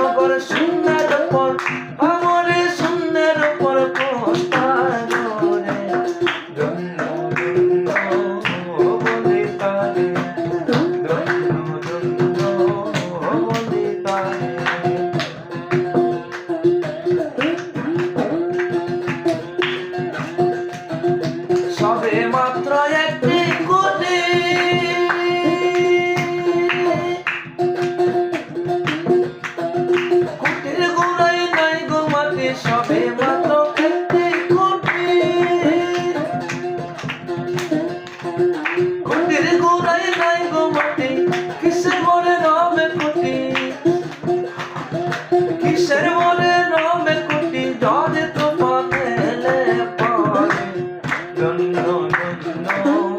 নগর শূন্যের পর আমরে শূন্যের পর পোস্তানো রে ধন্য ধন্য বলে তারে ধন্য ধন্য বলে তারে সবে মাত্র একটি কোটি কোটির গোড়ায় নাই গো মাটি সবে মাত্র একটি কোটি কোটির গোড়ায় নাই গো মাটি কিসের মনে নামে কোটি কিসের মনে নামে কোটি যাদের তো পানে পরে ধন্য ধন্য